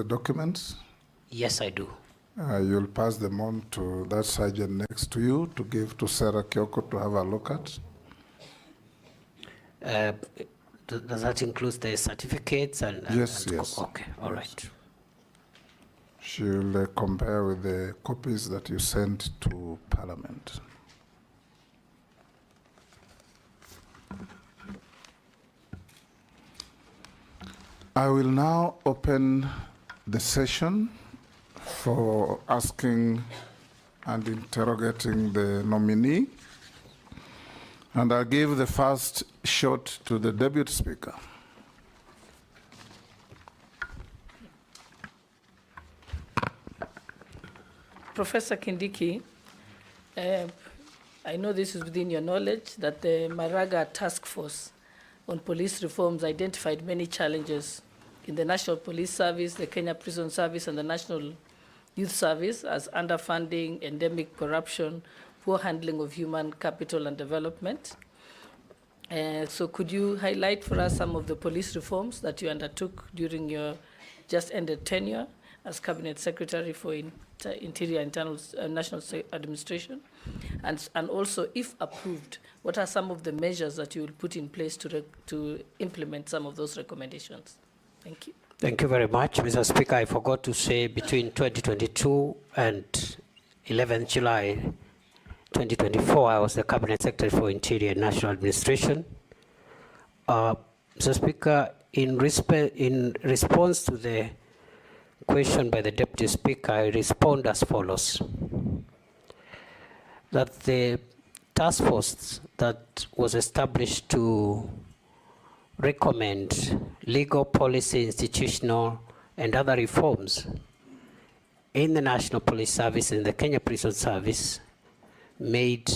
the documents? Yes, I do. You'll pass them on to that sergeant next to you to give to Sarah Kyoko to have a look at. Does that include the certificates and Yes, and yes. Okay, all Yes. right. She'll compare with the copies that you sent to Parliament. I will now open the session for asking and interrogating the nominee. And I'll give the first shot to the Deputy Speaker. Professor Kindiki, I know this is within your knowledge that the Maraga Task Force on Police Reforms identified many challenges in the National Police Service, the Kenya Prison Service, and the National Youth Service as underfunding, endemic corruption, poor handling of human capital and development. So could you highlight for us some of the police reforms that you undertook during your just ended tenure as Cabinet Secretary for Interior Internal National Administration? And also, if approved, what are some of the measures that you will put in place to implement some of those recommendations? Thank you. Thank you very much, Mr. Speaker. I forgot to say between 2022 and 11th July 2024, I was the Cabinet Secretary for Interior and National Administration. Mr. Speaker, in response to the question by the Deputy Speaker, I respond as follows. That the task force that was established to recommend legal, policy, institutional, and other reforms in the National Police Service and the Kenya Prison Service made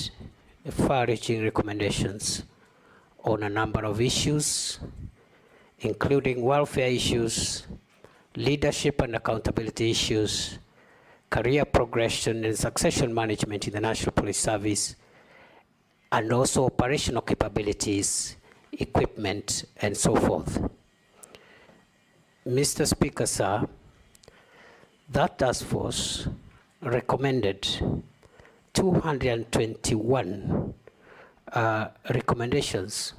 far-reaching recommendations on a number of issues, including welfare issues, leadership and accountability issues, career progression and succession management in the National Police Service, and also operational capabilities, equipment, and so forth. Mr. Speaker, sir, that task force recommended 221 recommendations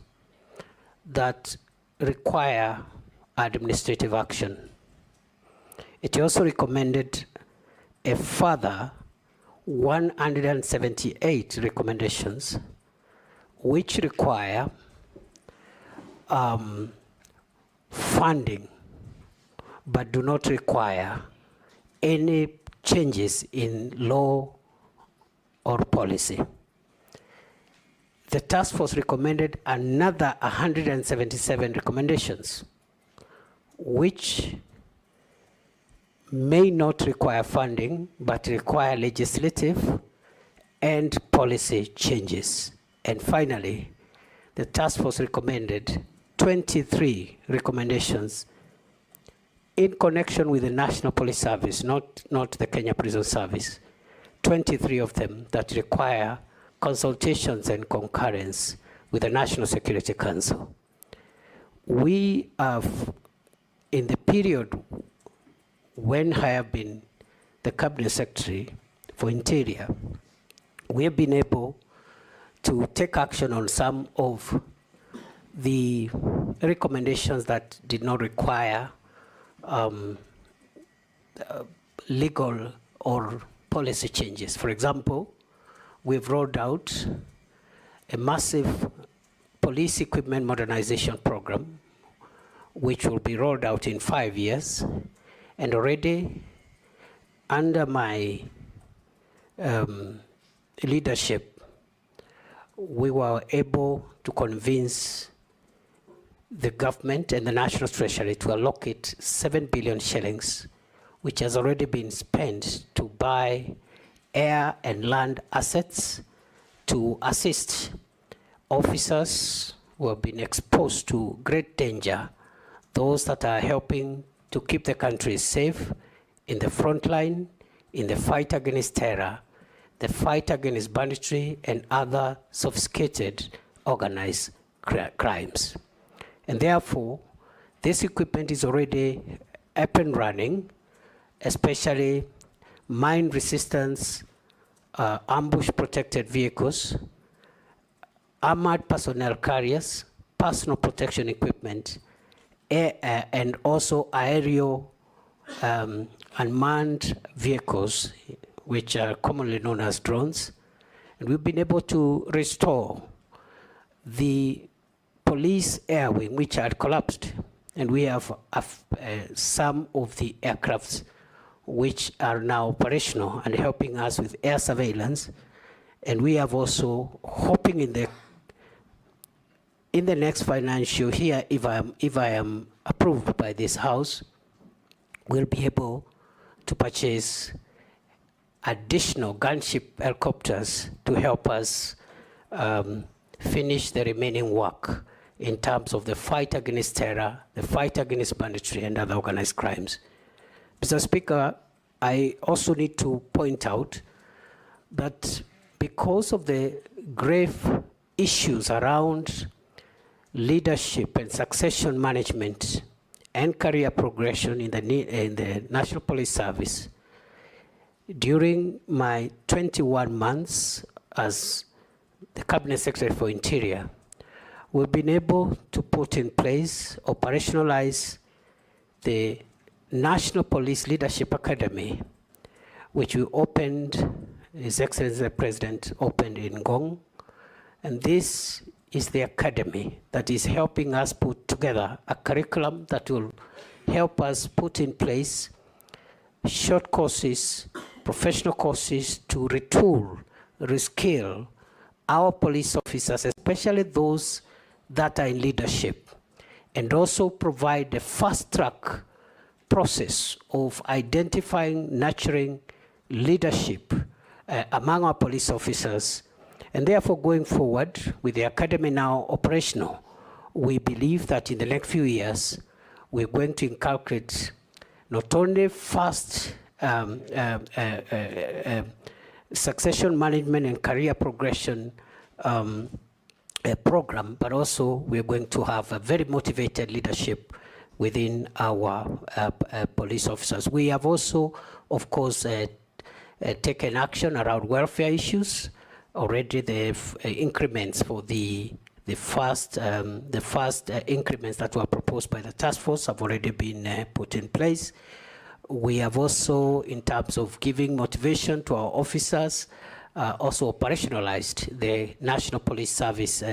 that require administrative action. It also recommended a further 178 recommendations which require funding but do not require any changes in law or policy. The task force recommended another 177 recommendations which may not require funding but require legislative and policy changes. And finally, the task force recommended 23 recommendations in connection with the National Police Service, not the Kenya Prison Service. 23 of them that require consultations and concurrence with the National Security Council. We have, in the period when I have been the Cabinet Secretary for Interior, we have been able to take action on some of the recommendations that did not require legal or policy changes. For example, we've rolled out a massive police equipment modernization program, which will be rolled out in 5 years. And already under my leadership, we were able to convince the government and the National Treasury to allocate 7 billion shillings, which has already been spent to buy air and land assets to assist officers who have been exposed to great danger, those that are helping to keep the country safe in the front line, in the fight against terror, the fight against banditry and other sophisticated organized crimes. And therefore, this equipment is already up and running, especially mine resistance, ambush protected vehicles, armored personnel carriers, personal protection equipment, and also aerial unmanned vehicles, which are commonly known as drones. And we've been able to restore the police air wing, which had collapsed. And we have some of the aircrafts which are now operational and helping us with air surveillance. And we have also hoping in the next financial year, if I am approved by this House, we'll be able to purchase additional gunship helicopters to help us finish the remaining work in terms of the fight against terror, the fight against banditry and other organized crimes. Mr. Speaker, I also need to point out that because of the grave issues around leadership and succession management and career progression in the National Police Service, during my 21 months as the Cabinet Secretary for Interior, we've been able to put in place, operationalize the National Police Leadership Academy, which we opened, His Excellency the President opened in Ngong. And this is the academy that is helping us put together a curriculum that will help us put in place short courses, professional courses to retool, reskill our police officers, especially those that are in leadership, and also provide a fast-track process of identifying, nurturing leadership among our police officers. And therefore, going forward, with the academy now operational, we believe that in the next few years, we're going to inculcate not only fast succession management and career progression program, but also we're going to have a very motivated leadership within our police officers. We have also, of course, taken action around welfare issues. Already the increments for the first increments that were proposed by the task force have already been put in place. We have also, in terms of giving motivation to our officers, also operationalized the National Police Service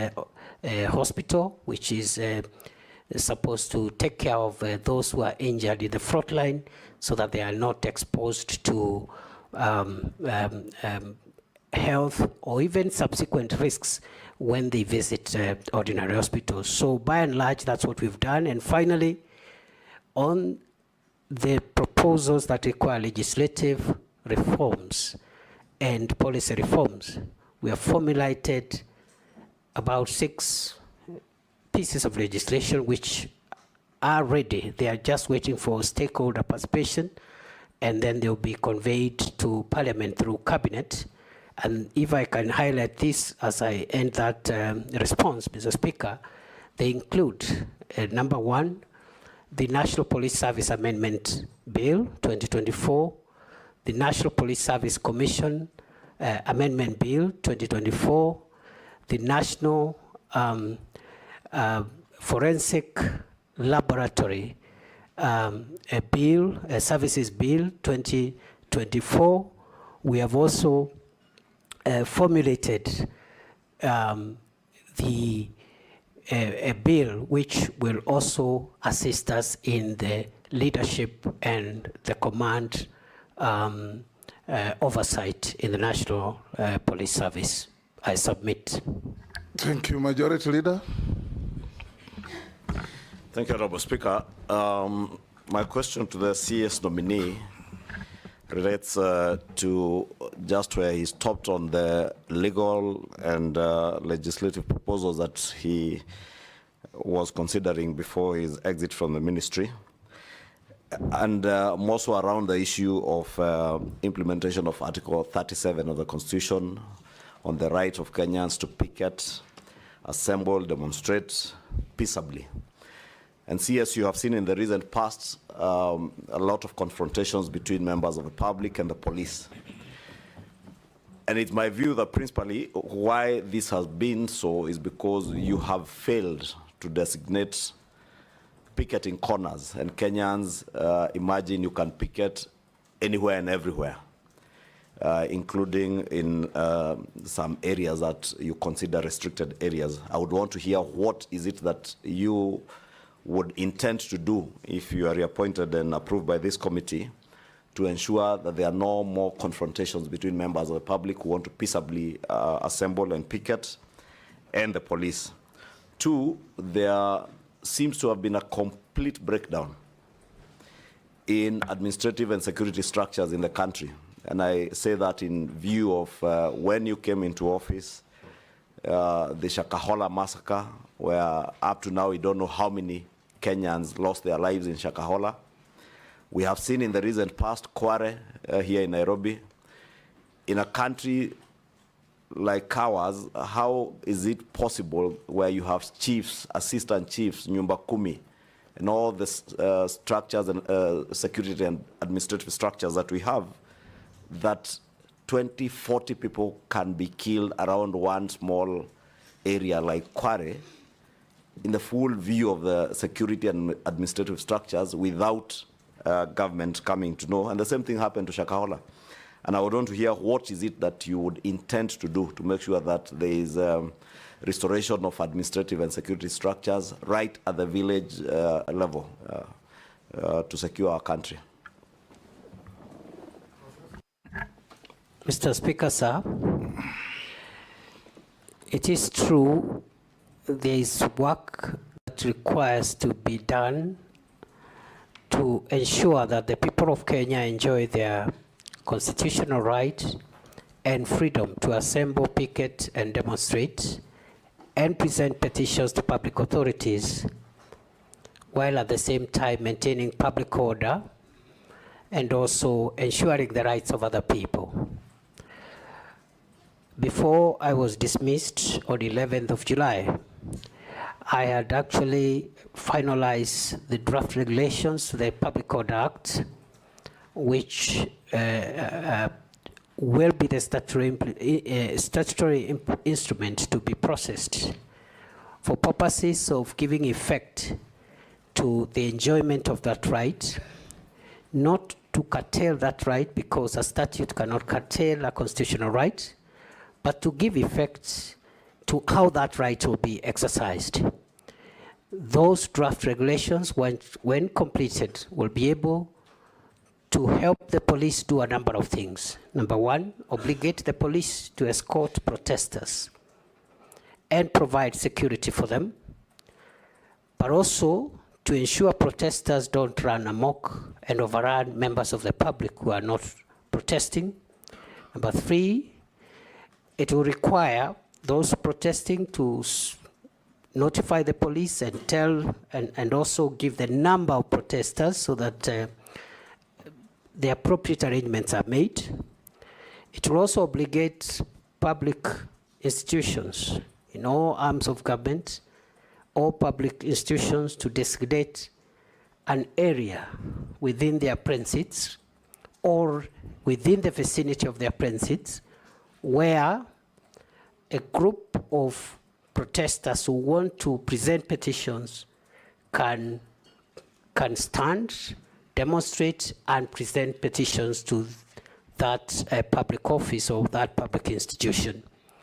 Hospital, which is supposed to take care of those who are injured in the front line so that they are not exposed to health or even subsequent risks when they visit ordinary hospitals. So by and large, that's what we've done. And finally, on the proposals that require legislative reforms and policy reforms, we have formulated about 6 pieces of legislation which are ready. They are just waiting for stakeholder participation, and then they'll be conveyed to Parliament through Cabinet. And if I can highlight this as I end that response, Mr. Speaker, they include, number 1, the National Police Service Amendment Bill 2024, the National Police Service Commission Amendment Bill 2024, the National Forensic Laboratory Services Bill 2024. We have also formulated a bill which will also assist us in the leadership and the command oversight in the National Police Service. I submit. Thank you, Majority Leader. Thank you, Honorable Speaker. My question to the CS nominee relates to just where he stopped on the legal and legislative proposals that he was considering before his exit from the ministry, and more so around the issue of implementation of Article 37 of the Constitution on the right of Kenyans to picket, assemble, demonstrate peaceably. And CS, you have seen in the recent past a lot of confrontations between members of the public and the police. And it's my view that principally why this has been so is because you have failed to designate picketing corners. And Kenyans imagine you can picket anywhere and everywhere, including in some areas that you consider restricted areas. I would want to hear what is it that you would intend to do if you are reappointed and approved by this committee to ensure that there are no more confrontations between members of the public who want to peaceably assemble and picket and the police. Two, there seems to have been a complete breakdown in administrative and security structures in the country. And I say that in view of when you came into office, the Shakahola massacre, where up to now we don't know how many Kenyans lost their lives in Shakahola. We have seen in the recent past Kware here in Nairobi. In a country like ours, how is it possible where you have chiefs, assistant chiefs, nyumba kumi, and all the structures and security and administrative structures that we have, that 20, 40 people can be killed around one small area like Kware, in the full view of the security and administrative structures without government coming to know. And the same thing happened to Shakahola. And I would want to hear what is it that you would intend to do to make sure that there is restoration of administrative and security structures right at the village level to secure our country. Mr. Speaker, sir, it is true there is work that requires to be done to ensure that the people of Kenya enjoy their constitutional right and freedom to assemble, picket, and demonstrate, and present petitions to public authorities, while at the same time maintaining public order and also ensuring the rights of other people. Before I was dismissed on 11th of July, I had actually finalized the draft regulations to the Public Order Act, which will be the statutory instrument to be processed for purposes of giving effect to the enjoyment of that right, not to curtail that right, because a statute cannot curtail a constitutional right, but to give effect to how that right will be exercised. Those draft regulations, when completed, will be able to help the police do a number of things. Number one, obligate the police to escort protesters and provide security for them, but also to ensure protesters don't run amok and overrun members of the public who are not protesting. Number three, it will require those protesting to notify the police and tell and also give the number of protesters so that the appropriate arrangements are made. It will also obligate public institutions in all arms of government, all public institutions, to designate an area within their premises or within the vicinity of their premises where a group of protesters who want to present petitions can stand, demonstrate, and present petitions to that public office or that public institution.